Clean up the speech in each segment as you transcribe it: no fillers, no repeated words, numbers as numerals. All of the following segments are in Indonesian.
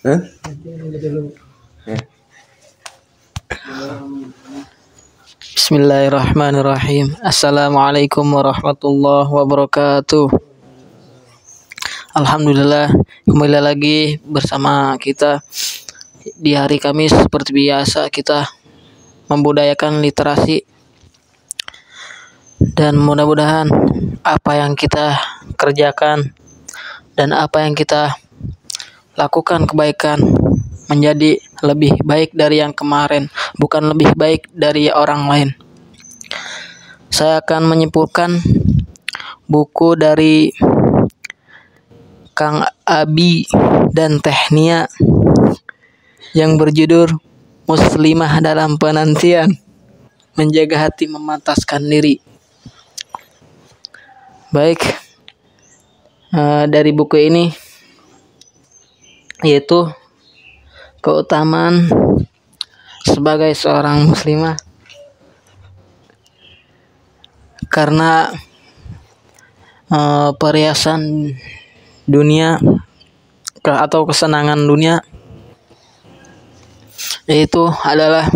Hah? Bismillahirrahmanirrahim. Assalamualaikum warahmatullahi wabarakatuh. Alhamdulillah, kembali lagi bersama kita di hari Kamis. Seperti biasa kita membudayakan literasi, dan mudah-mudahan apa yang kita kerjakan dan apa yang kita lakukan kebaikan menjadi lebih baik dari yang kemarin, bukan lebih baik dari orang lain. Saya akan menyimpulkan buku dari Kang Abi dan Teh Nia yang berjudul Muslimah dalam Penantian, Menjaga Hati Memantaskan Diri. Baik, dari buku ini yaitu keutamaan sebagai seorang muslimah, karena perhiasan dunia atau kesenangan dunia yaitu adalah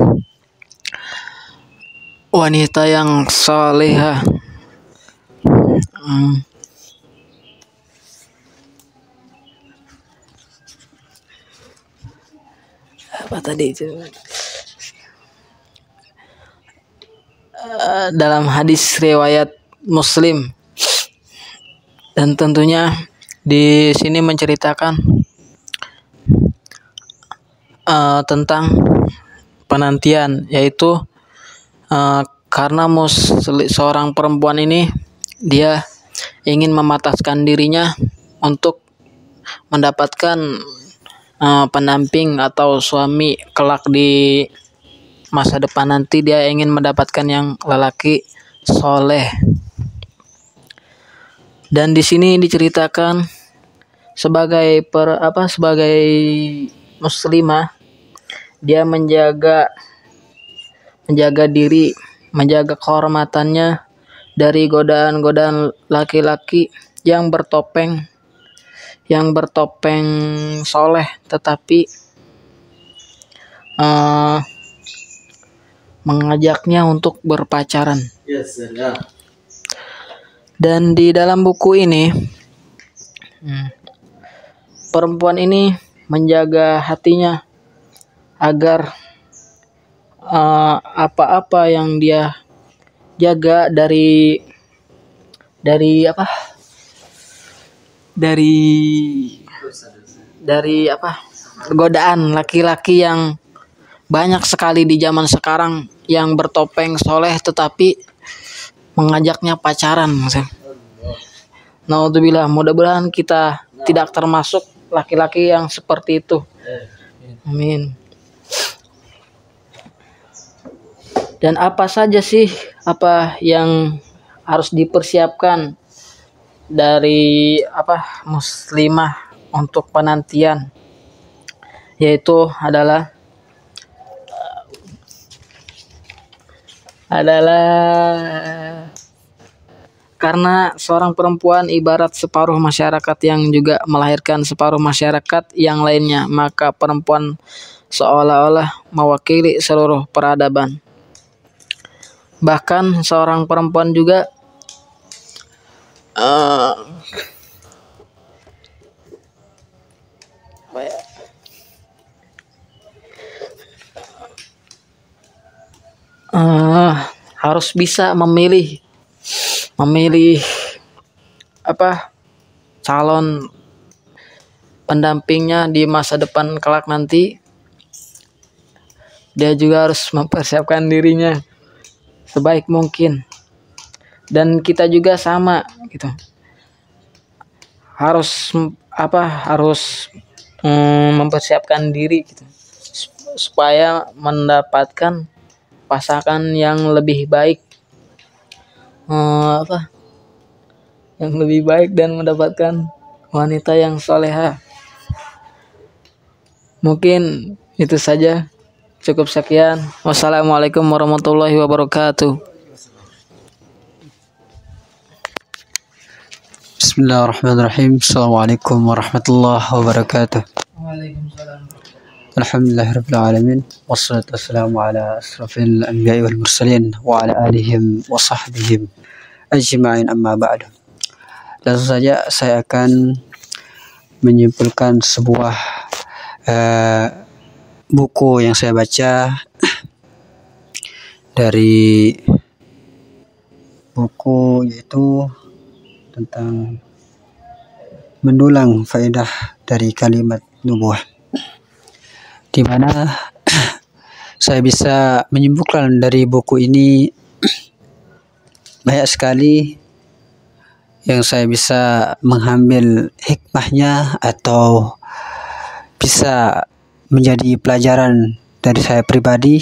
wanita yang salehah. Apa tadi itu? Dalam hadis riwayat Muslim, dan tentunya di sini menceritakan tentang penantian, yaitu karena seorang perempuan ini dia ingin mematahkan dirinya untuk mendapatkan pendamping atau suami kelak di masa depan nanti. Dia ingin mendapatkan yang lelaki soleh, dan di sini diceritakan sebagai sebagai muslimah, dia menjaga diri, menjaga kehormatannya dari godaan-godaan laki-laki yang bertopeng soleh, tetapi mengajaknya untuk berpacaran. Dan di dalam buku ini perempuan ini menjaga hatinya agar apa-apa yang dia jaga dari godaan laki-laki yang banyak sekali di zaman sekarang yang bertopeng soleh tetapi mengajaknya pacaran. Naudzubillah, mudah-mudahan kita tidak termasuk laki-laki yang seperti itu. Amin. Dan apa saja sih yang harus dipersiapkan dari muslimah untuk penantian, yaitu adalah karena seorang perempuan ibarat separuh masyarakat yang juga melahirkan separuh masyarakat yang lainnya, maka perempuan seolah-olah mewakili seluruh peradaban. Bahkan seorang perempuan juga harus bisa memilih calon pendampingnya di masa depan kelak nanti. Dia juga harus mempersiapkan dirinya sebaik mungkin, dan kita juga sama gitu, harus mempersiapkan diri gitu, supaya mendapatkan pasangan yang lebih baik, dan mendapatkan wanita yang salehah. Mungkin itu saja, cukup sekian. Wassalamualaikum warahmatullahi wabarakatuh. Bismillahirrahmanirrahim. Assalamualaikum warahmatullahi wabarakatuh. Waalaikumsalam. Alhamdulillahirabbil alamin wassalatu wassalamu ala asrofil anbiya'i wal mursalin wa ala alihim wa sahbihim ajma'in, amma ba'du. Langsung saja saya akan menyimpulkan sebuah buku yang saya baca dari buku, yaitu tentang mendulang faedah dari kalimat nubuah, di mana saya bisa menyimpulkan dari buku ini banyak sekali yang saya bisa mengambil hikmahnya atau bisa menjadi pelajaran dari saya pribadi,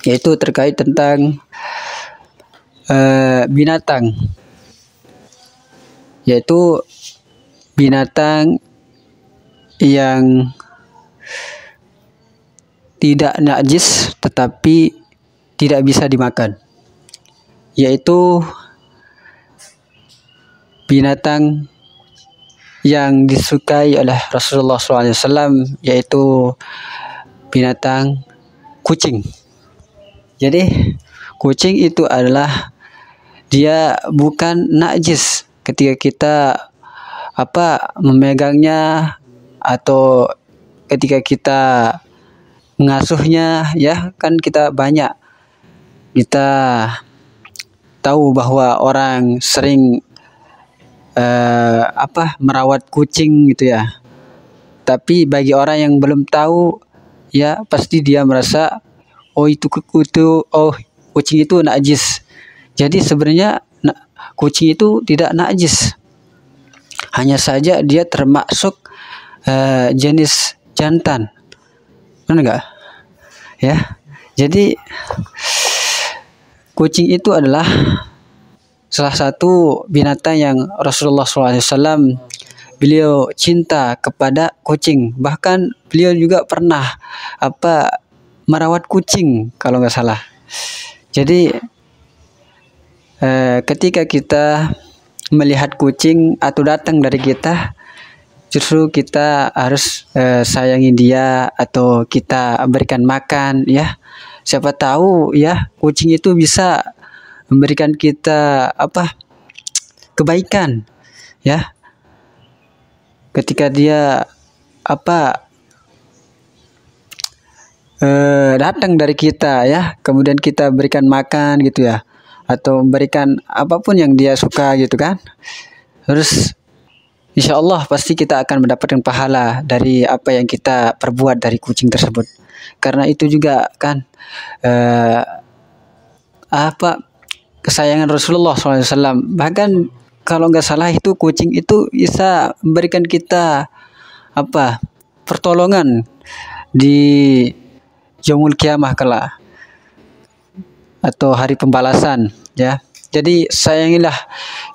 yaitu terkait tentang binatang, yaitu binatang yang tidak najis tetapi tidak bisa dimakan, yaitu binatang yang disukai oleh Rasulullah SAW, yaitu binatang kucing. Jadi kucing itu adalah dia bukan najis ketika kita memegangnya atau ketika kita mengasuhnya, ya kan kita tahu bahwa orang sering merawat kucing gitu ya. Tapi bagi orang yang belum tahu, ya pasti dia merasa kucing itu najis. Jadi sebenarnya kucing itu tidak najis, hanya saja dia termasuk jenis jantan. Benar nggak? Ya, jadi kucing itu adalah salah satu binatang yang Rasulullah SAW beliau cinta kepada kucing. Bahkan beliau juga pernah merawat kucing kalau nggak salah. Jadi ketika kita melihat kucing atau datang dari kita, justru kita harus sayangi dia atau kita berikan makan, ya. Siapa tahu ya kucing itu bisa memberikan kita kebaikan, ya. Ketika dia datang dari kita, ya, kemudian kita berikan makan gitu ya, atau memberikan apapun yang dia suka gitu kan. Terus insya Allah pasti kita akan mendapatkan pahala dari apa yang kita perbuat dari kucing tersebut. Karena itu juga kan kesayangan Rasulullah SAW. Bahkan kalau nggak salah itu kucing itu bisa memberikan kita pertolongan di yaumul qiyamah kelak atau hari pembalasan, ya. Jadi sayangilah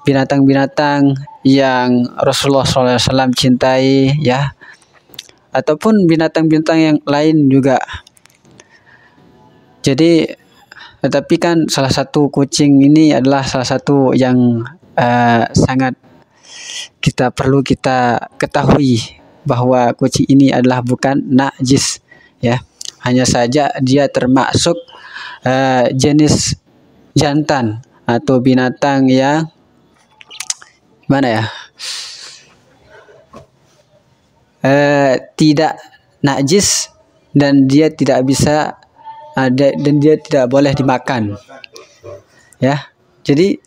binatang-binatang yang Rasulullah SAW cintai, ya, ataupun binatang-binatang yang lain juga. Jadi, tetapi kan salah satu kucing ini adalah salah satu yang sangat perlu kita ketahui bahwa kucing ini adalah bukan najis, ya. Hanya saja dia termasuk jenis jantan atau binatang yang tidak najis dan dia tidak bisa dan dia tidak boleh dimakan, ya. Jadi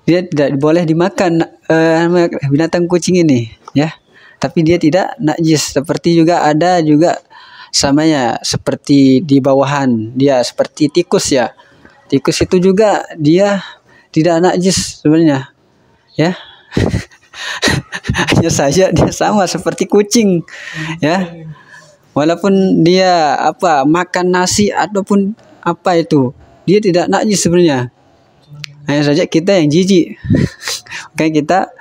dia tidak boleh dimakan binatang kucing ini, ya. Tapi dia tidak najis. Seperti juga ada juga samanya seperti di bawahan dia seperti tikus, ya. Tikus itu juga dia tidak najis sebenarnya, ya. Hanya saja dia sama seperti kucing, ya. Walaupun dia makan nasi ataupun dia tidak najis sebenarnya. Hanya saja kita yang jijik. Makanya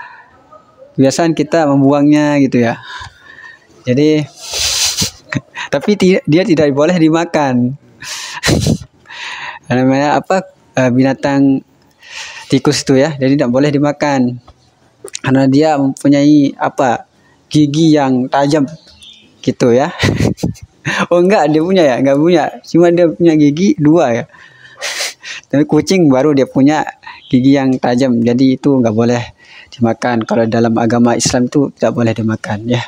kebiasaan kita membuangnya gitu ya. Jadi tapi dia tidak boleh dimakan. Namanya binatang tikus itu, ya. Jadi tidak boleh dimakan karena dia mempunyai gigi yang tajam, gitu ya. Oh enggak, dia punya ya, enggak punya. Cuma dia punya gigi 2 ya. Tapi kucing baru dia punya gigi yang tajam. Jadi itu enggak boleh dimakan. Kalau dalam agama Islam itu tidak boleh dimakan ya.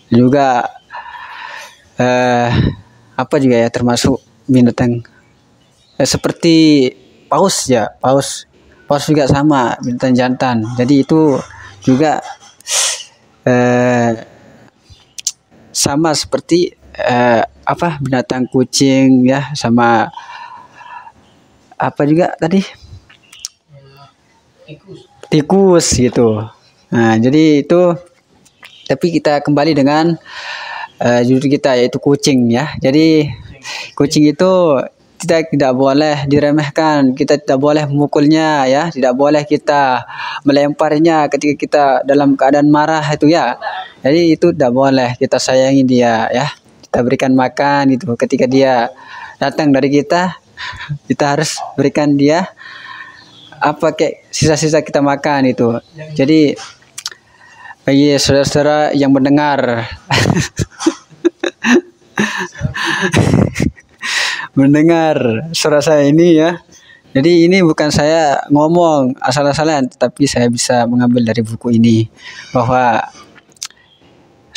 Juga apa juga ya, termasuk binatang seperti paus ya, paus juga sama, binatang jantan. Jadi itu juga sama seperti binatang kucing ya, sama apa juga tadi, tikus gitu. Nah, jadi itu, tapi kita kembali dengan judul kita, yaitu kucing ya. Jadi kucing itu tidak boleh diremehkan, kita tidak boleh memukulnya ya, tidak boleh kita melemparnya ketika kita dalam keadaan marah itu ya. Jadi itu tidak boleh, kita sayangi dia ya, kita berikan makan itu. Ketika dia datang dari kita harus berikan dia apa kayak sisa-sisa kita makan itu. Jadi bagi saudara-saudara yang mendengar suara saya ini ya. Jadi ini bukan saya ngomong asal-asalan, tetapi saya bisa mengambil dari buku ini bahwa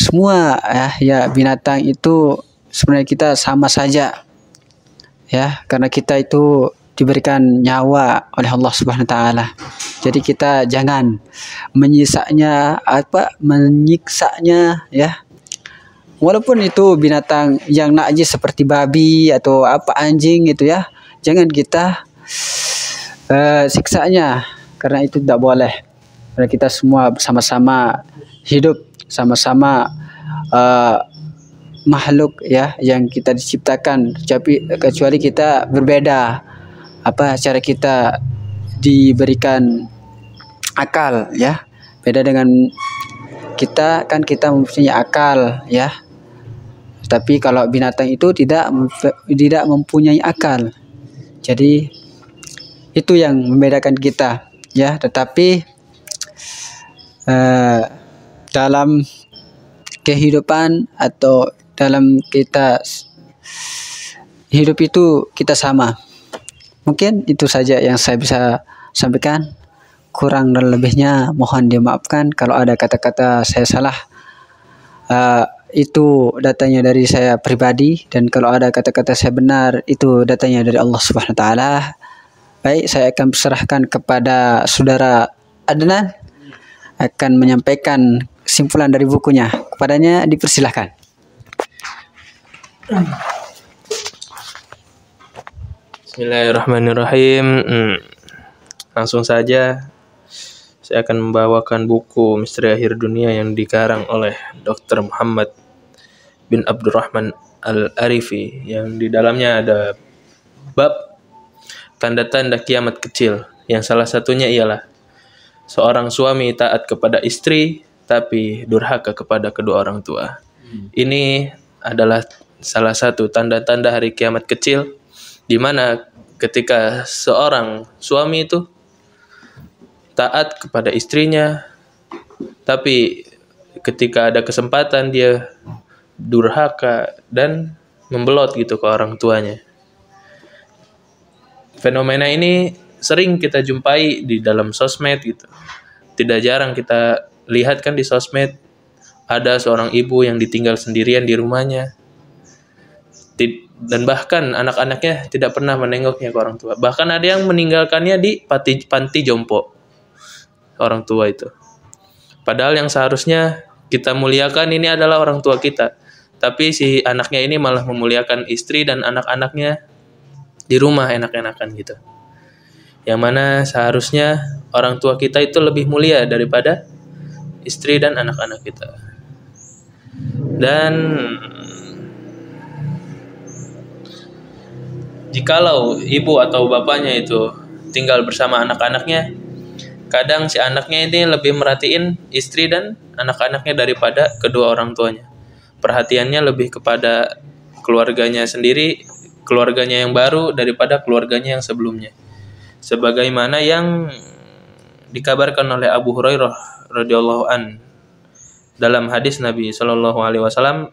semua ya binatang itu sebenarnya kita sama saja ya, karena kita itu diberikan nyawa oleh Allah Subhanahu wa taala. Jadi kita jangan menyiksanya ya. Walaupun itu binatang yang najis seperti babi atau anjing gitu ya, jangan kita siksanya, karena itu tidak boleh. Karena kita semua sama-sama hidup, sama-sama makhluk ya yang kita diciptakan, kecuali kita berbeda cara kita diberikan akal ya, beda dengan kita, kan kita mempunyai akal ya, tapi kalau binatang itu tidak mempunyai akal. Jadi itu yang membedakan kita ya. Tetapi dalam kehidupan atau dalam kita hidup itu kita sama. Mungkin itu saja yang saya bisa sampaikan. Kurang dan lebihnya mohon dimaafkan kalau ada kata-kata saya salah. Itu datanya dari saya pribadi, dan kalau ada kata-kata saya benar itu datanya dari Allah Subhanahu wa taala. Baik, saya akan serahkan kepada saudara Adnan akan menyampaikan kesimpulan dari bukunya. Kepadanya dipersilahkan. Bismillahirrahmanirrahim. Langsung saja saya akan membawakan buku Misteri Akhir Dunia yang dikarang oleh Dr. Muhammad bin Abdurrahman Al-Arifi, yang di dalamnya ada bab tanda-tanda kiamat kecil, yang salah satunya ialah seorang suami taat kepada istri tapi durhaka kepada kedua orang tua. Ini adalah salah satu tanda-tanda hari kiamat kecil, di mana ketika seorang suami itu taat kepada istrinya, tapi ketika ada kesempatan dia durhaka dan membelot gitu ke orang tuanya. Fenomena ini sering kita jumpai di dalam sosmed gitu. Tidak jarang kita lihat kan di sosmed ada seorang ibu yang ditinggal sendirian di rumahnya, dan bahkan anak-anaknya tidak pernah menengoknya ke orang tua. Bahkan ada yang meninggalkannya di panti jompo orang tua itu. Padahal yang seharusnya kita muliakan ini adalah orang tua kita, tapi si anaknya ini malah memuliakan istri dan anak-anaknya di rumah enak-enakan gitu. Yang mana seharusnya orang tua kita itu lebih mulia daripada istri dan anak-anak kita. Dan jikalau ibu atau bapaknya itu tinggal bersama anak-anaknya, kadang si anaknya ini lebih merhatiin istri dan anak-anaknya daripada kedua orang tuanya. Perhatiannya lebih kepada keluarganya sendiri, keluarganya yang baru daripada keluarganya yang sebelumnya. Sebagaimana yang dikabarkan oleh Abu Hurairah radhiyallahu an, Dalam hadis Nabi Shallallahu Alaihi Wasallam,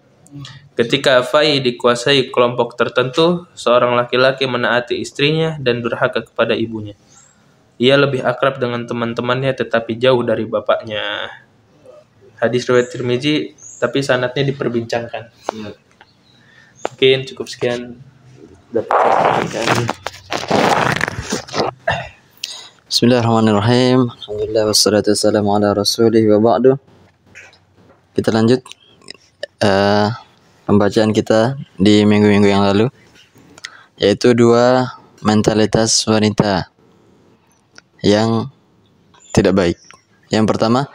ketika Fai dikuasai kelompok tertentu, seorang laki-laki menaati istrinya dan durhaka kepada ibunya. Ia lebih akrab dengan teman-temannya tetapi jauh dari bapaknya. Hadis riwayat Tirmizi, tapi sanadnya diperbincangkan. Mungkin cukup sekian. Bismillahirrahmanirrahim. Alhamdulillah wassalatu wassalamu ala rasulih wa ba'du. Kita lanjut pembacaan kita di minggu-minggu yang lalu, yaitu 2 mentalitas wanita yang tidak baik. Yang pertama,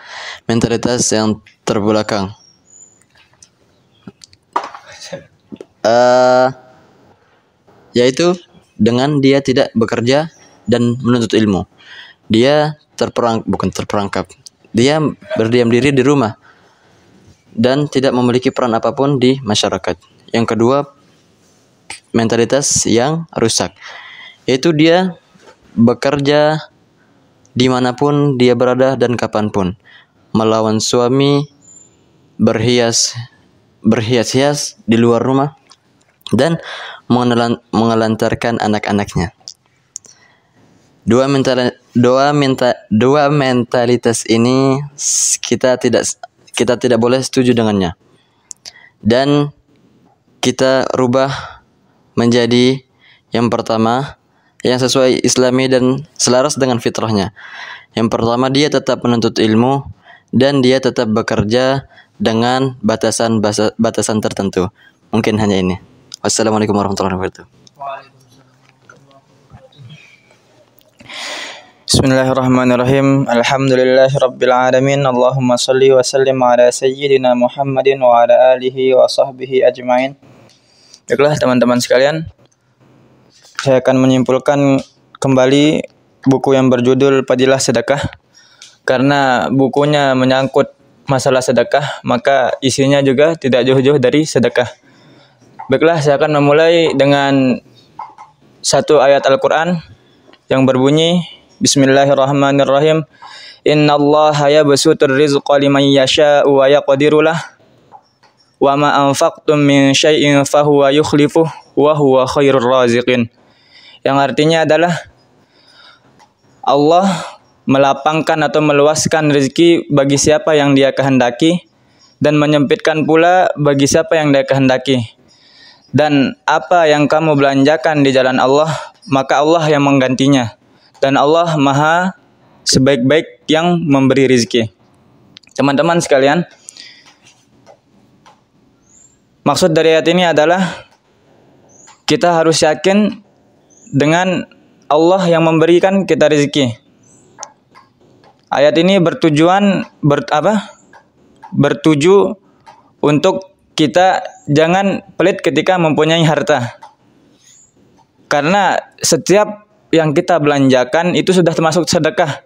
mentalitas yang terbelakang. Yaitu dengan dia tidak bekerja dan menuntut ilmu. Dia bukan terperangkap. Dia berdiam diri di rumah dan tidak memiliki peran apapun di masyarakat. Yang kedua, mentalitas yang rusak, yaitu dia bekerja dimanapun dia berada dan kapanpun, melawan suami, berhias-hias di luar rumah, dan mengelantarkan anak-anaknya. Dua mentalitas ini kita tidak boleh setuju dengannya, dan kita rubah menjadi yang pertama, yang sesuai Islami dan selaras dengan fitrahnya. Yang pertama, dia tetap menuntut ilmu dan dia tetap bekerja dengan batasan tertentu. Mungkin hanya ini. Wassalamualaikum warahmatullahi wabarakatuh. Bismillahirrahmanirrahim. Alhamdulillahirabbil alamin. Allahumma shalli wa sallim ala sayyidina Muhammadin wa ala alihi wa sahbihi ajmain. Baiklah teman-teman sekalian, saya akan menyimpulkan kembali buku yang berjudul Fadilah Sedekah. Karena bukunya menyangkut masalah sedekah, maka isinya juga tidak jauh-jauh dari sedekah. Baiklah, saya akan memulai dengan satu ayat Al-Quran yang berbunyi, Bismillahirrahmanirrahim. Innallaha yabsutur rizqa liman yasha'u wa yaqdiru lah, wa ma anfaqtum min syai'in fahuwa yukhlifuh wa huwa khairur raziqin. Yang artinya adalah Allah melapangkan atau meluaskan rezeki bagi siapa yang Dia kehendaki dan menyempitkan pula bagi siapa yang Dia kehendaki. Dan apa yang kamu belanjakan di jalan Allah, maka Allah yang menggantinya. Dan Allah Maha sebaik-baik yang memberi rezeki. Teman-teman sekalian, maksud dari ayat ini adalah kita harus yakin dengan Allah yang memberikan kita rezeki. Ayat ini bertuju untuk kita jangan pelit ketika mempunyai harta. Karena setiap yang kita belanjakan itu sudah termasuk sedekah.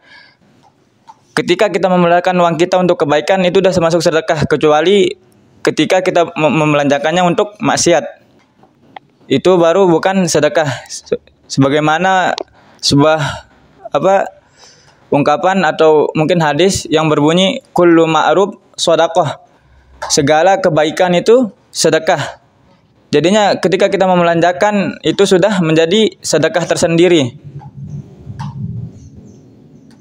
Ketika kita membelanjakan uang kita untuk kebaikan, itu sudah termasuk sedekah, kecuali ketika kita membelanjakannya untuk maksiat. Itu baru bukan sedekah. Sebagaimana sebuah ungkapan atau mungkin hadis yang berbunyi kullu ma'ruf shadaqah. Segala kebaikan itu sedekah. Jadinya ketika kita membelanjakan itu sudah menjadi sedekah tersendiri.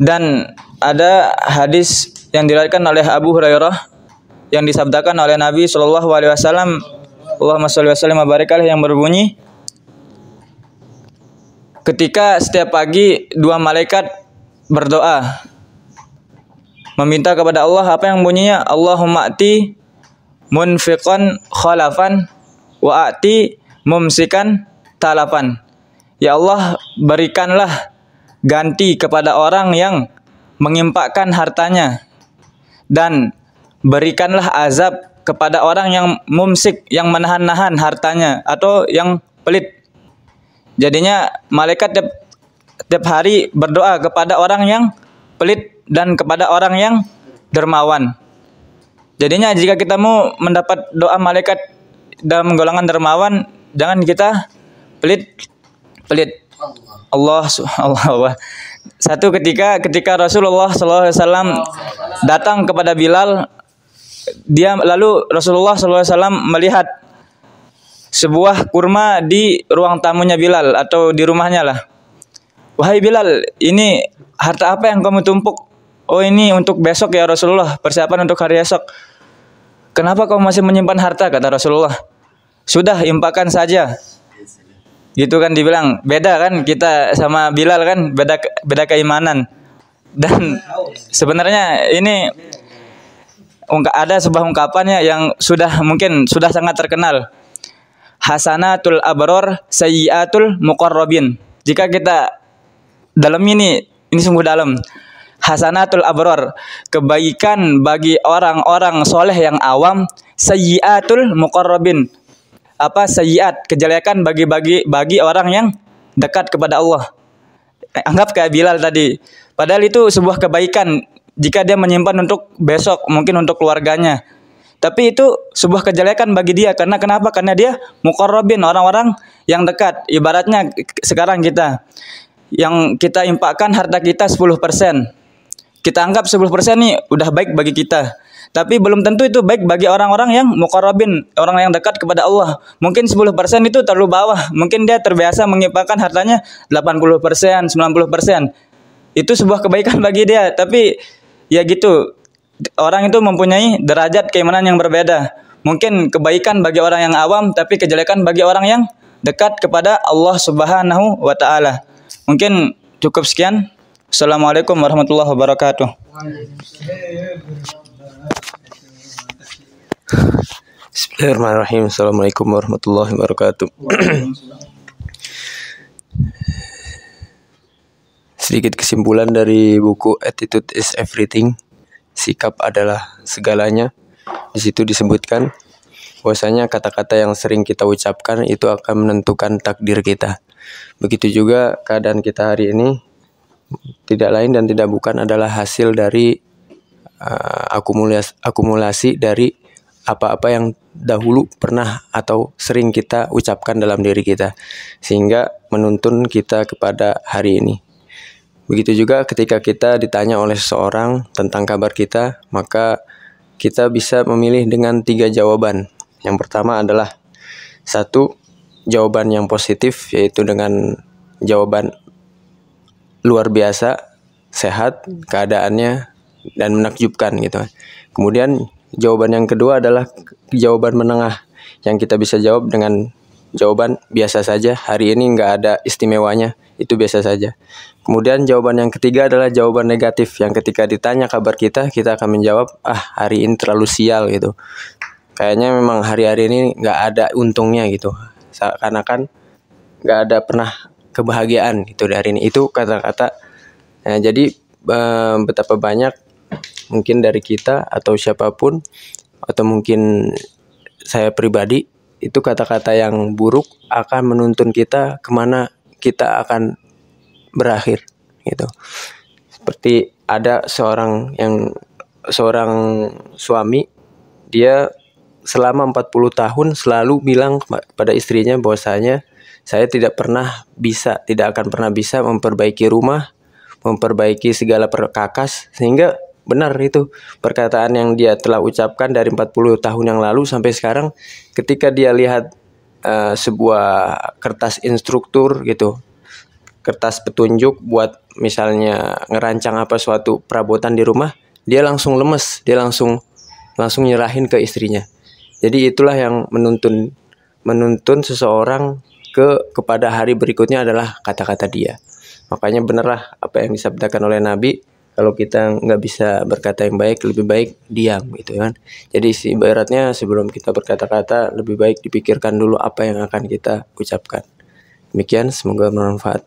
Dan ada hadis yang diriwayatkan oleh Abu Hurairah yang disabdakan oleh Nabi Shallallahu Alaihi Wasallam, Allahumma sholli wa sallim wa barik alaihi, yang berbunyi, ketika setiap pagi 2 malaikat berdoa meminta kepada Allah, apa yang bunyinya? Allahumma ati munfiqan khalafan wa ati mumsikan talafan. Ya Allah, berikanlah ganti kepada orang yang mengimpakkan hartanya, dan berikanlah azab kepada orang yang mumsik, yang menahan-nahan hartanya atau yang pelit. Jadinya malaikat tiap hari berdoa kepada orang yang pelit dan kepada orang yang dermawan. Jadinya jika kita mau mendapat doa malaikat dalam golongan dermawan, jangan kita pelit. Allah. Satu ketika Rasulullah SAW datang kepada Bilal Lalu Rasulullah SAW melihat sebuah kurma di ruang tamunya Bilal atau di rumahnya lah. Wahai Bilal, ini harta apa yang kamu tumpuk? Oh, ini untuk besok ya Rasulullah, persiapan untuk hari esok. Kenapa kamu masih menyimpan harta, kata Rasulullah? Sudah, infakkan saja. Gitu kan dibilang. Beda kan kita sama Bilal kan, beda keimanan. Dan sebenarnya ini ada sebuah ungkapannya yang mungkin sudah sangat terkenal. Hasanatul abror sayyiatul muqarrabin. Jika kita dalam ini sungguh dalam. Hasanatul abror, kebaikan bagi orang-orang soleh yang awam, sayyiatul muqarrabin. Apa sayyiat, kejelekan bagi orang yang dekat kepada Allah. Anggap kayak Bilal tadi. Padahal itu sebuah kebaikan jika dia menyimpan untuk besok, mungkin untuk keluarganya. Tapi itu sebuah kejelekan bagi dia. Karena kenapa? Karena dia muqarrabin, orang-orang yang dekat. Ibaratnya sekarang yang kita infakkan harta kita 10%. Kita anggap 10% nih udah baik bagi kita. Tapi belum tentu itu baik bagi orang-orang yang muqarrabin, orang yang dekat kepada Allah. Mungkin 10% itu terlalu bawah. Mungkin dia terbiasa menginfakkan hartanya 80%, 90%. Itu sebuah kebaikan bagi dia. Tapi ya gitu, orang itu mempunyai derajat keimanan yang berbeda. Mungkin kebaikan bagi orang yang awam, tapi kejelekan bagi orang yang dekat kepada Allah Subhanahu wa Ta'ala. Mungkin cukup sekian. Assalamualaikum warahmatullahi wabarakatuh. Bismillahirrahmanirrahim. Assalamualaikum warahmatullahi wabarakatuh. Sedikit kesimpulan dari buku Attitude is Everything. Sikap adalah segalanya. Di situ disebutkan bahwasanya kata-kata yang sering kita ucapkan itu akan menentukan takdir kita. Begitu juga keadaan kita hari ini tidak lain dan tidak bukan adalah hasil dari akumulasi dari apa-apa yang dahulu pernah atau sering kita ucapkan dalam diri kita, sehingga menuntun kita kepada hari ini. Begitu juga ketika kita ditanya oleh seseorang tentang kabar kita, maka kita bisa memilih dengan 3 jawaban. Yang pertama adalah 1, jawaban yang positif, yaitu dengan jawaban luar biasa, sehat, keadaannya, dan menakjubkan gitu. Kemudian jawaban yang kedua adalah jawaban menengah, yang kita bisa jawab dengan jawaban biasa saja, hari ini nggak ada istimewanya, itu biasa saja. Kemudian jawaban yang ketiga adalah jawaban negatif, yang ketika ditanya kabar kita akan menjawab, hari ini terlalu sial gitu. Kayaknya memang hari-hari ini nggak ada untungnya gitu, seakan-akan nggak ada pernah kebahagiaan gitu dari ini. Itu kata-kata. Nah, jadi betapa banyak mungkin dari kita atau siapapun, atau mungkin saya pribadi, itu kata-kata yang buruk akan menuntun kita kemana kita akan berakhir gitu. Seperti ada seorang suami, dia selama 40 tahun selalu bilang pada istrinya bahwasanya saya tidak akan pernah bisa memperbaiki rumah, memperbaiki segala perkakas, sehingga benar itu perkataan yang dia telah ucapkan dari 40 tahun yang lalu sampai sekarang. Ketika dia lihat sebuah kertas instruktur gitu, kertas petunjuk buat misalnya ngerancang suatu perabotan di rumah, dia langsung lemes, dia langsung nyerahin ke istrinya. Jadi itulah yang menuntun seseorang kepada hari berikutnya adalah kata-kata dia. Makanya benarlah apa yang disabdakan oleh Nabi, kalau kita nggak bisa berkata yang baik, lebih baik diam gitu kan. Jadi ibaratnya sebelum kita berkata-kata, lebih baik dipikirkan dulu apa yang akan kita ucapkan. Demikian, semoga bermanfaat.